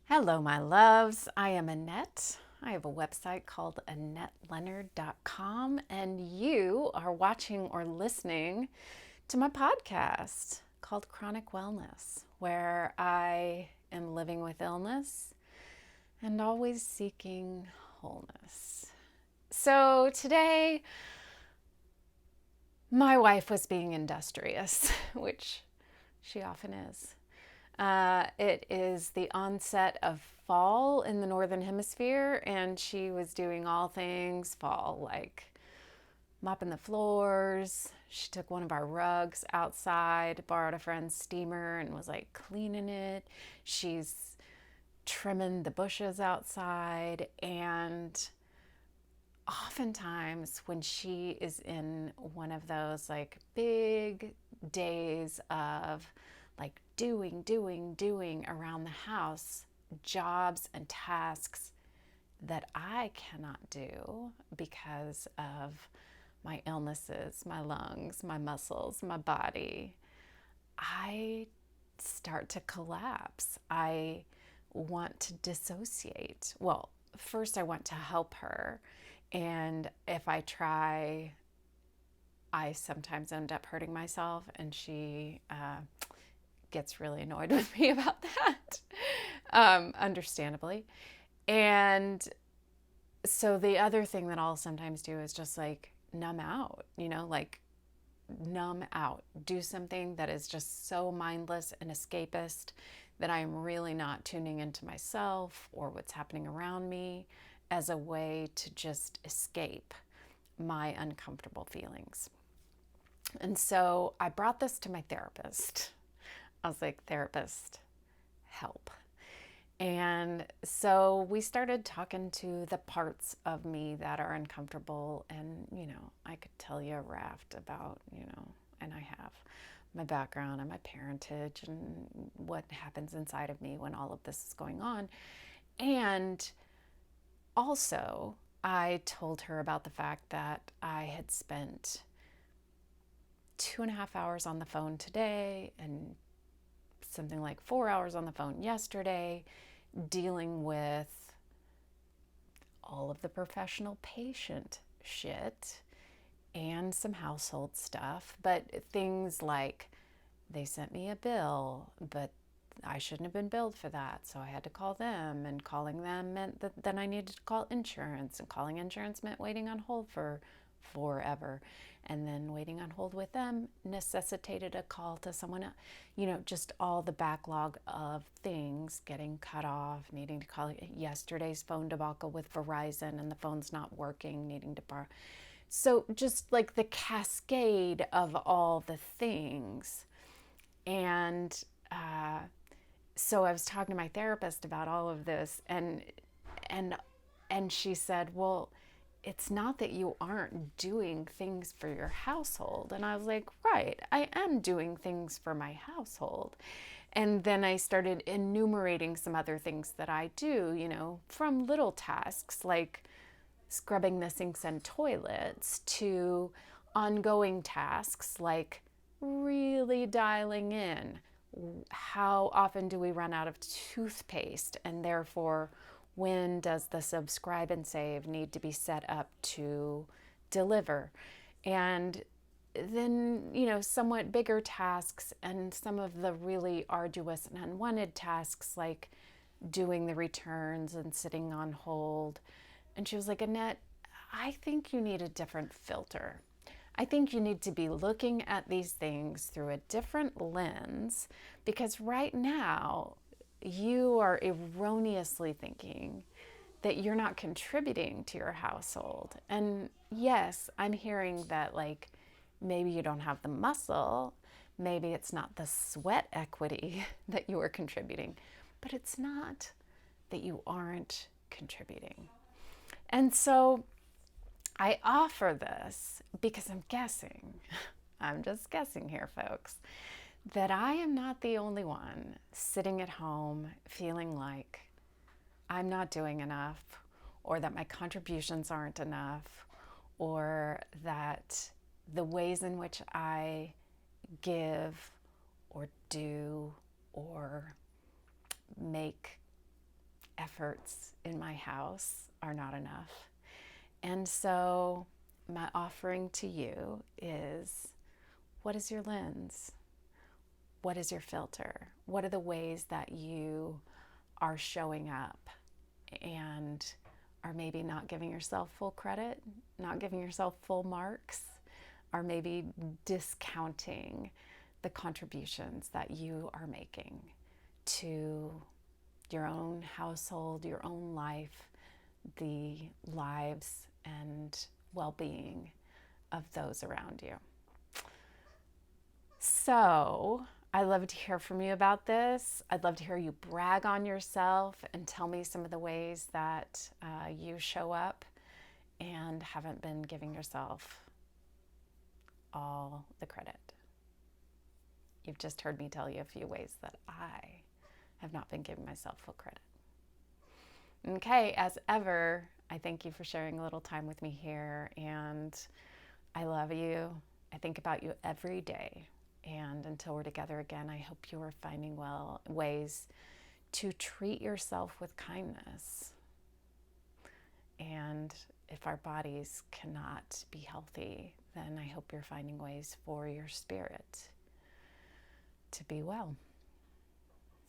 Hello, my loves. I am Annette. I have a website called AnnetteLeonard.com, and you are watching or listening to my podcast called Chronic Wellness, where I am living with illness and always seeking wholeness. So today, my wife was being industrious, which she often is. It is the onset of fall in the Northern Hemisphere, and she was doing all things fall, like mopping the floors. She took one of our rugs outside, borrowed a friend's steamer, and was like cleaning it. She's trimming the bushes outside, and oftentimes when she is in one of those like big days of like doing around the house, jobs and tasks that I cannot do because of my illnesses, my lungs, my muscles, my body, I start to collapse. I want to dissociate. Well, first I want to help her. And if I try, I sometimes end up hurting myself, and she gets really annoyed with me about that, understandably. And so the other thing that I'll sometimes do is just like numb out, like numb out. Do something that is just so mindless and escapist that I'm really not tuning into myself or what's happening around me as a way to just escape my uncomfortable feelings. And so I brought this to my therapist. I was like, therapist, help. And so we started talking to the parts of me that are uncomfortable. And, I could tell you a raft about, and I have my background and my parentage and what happens inside of me when all of this is going on. And also, I told her about the fact that I had spent 2.5 hours on the phone today and something like 4 hours on the phone yesterday, dealing with all of the professional patient shit and some household stuff, but things like they sent me a bill, but I shouldn't have been billed for that, so I had to call them, and calling them meant that then I needed to call insurance, and calling insurance meant waiting on hold for forever, and then waiting on hold with them necessitated a call to someone else. Just all the backlog of things getting cut off, needing to call yesterday's phone debacle with Verizon and the phone's not working, needing to borrow. So just like the cascade of all the things. And so I was talking to my therapist about all of this, and she said, well, it's not that you aren't doing things for your household. And I was like, right, I am doing things for my household. And then I started enumerating some other things that I do, from little tasks like scrubbing the sinks and toilets to ongoing tasks like really dialing in. How often do we run out of toothpaste, and therefore when does the subscribe and save need to be set up to deliver? And then, somewhat bigger tasks and some of the really arduous and unwanted tasks like doing the returns and sitting on hold. And she was like, Annette, I think you need a different filter. I think you need to be looking at these things through a different lens, because right now you are erroneously thinking that you're not contributing to your household. And yes, I'm hearing that like maybe you don't have the muscle, maybe it's not the sweat equity that you are contributing, but it's not that you aren't contributing. And so I offer this because I'm guessing, I'm just guessing here, folks, that I am not the only one sitting at home feeling like I'm not doing enough, or that my contributions aren't enough, or that the ways in which I give or do or make efforts in my house are not enough. And so my offering to you is, what is your lens? What is your filter? What are the ways that you are showing up and are maybe not giving yourself full credit, not giving yourself full marks, or maybe discounting the contributions that you are making to your own household, your own life, the lives and well-being of those around you. So I'd love to hear from you about this. I'd love to hear you brag on yourself and tell me some of the ways that you show up and haven't been giving yourself all the credit. You've just heard me tell you a few ways that I have not been giving myself full credit. Okay, as ever, I thank you for sharing a little time with me here, and I love you. I think about you every day. And until we're together again, I hope you are finding ways to treat yourself with kindness. And if our bodies cannot be healthy, then I hope you're finding ways for your spirit to be well.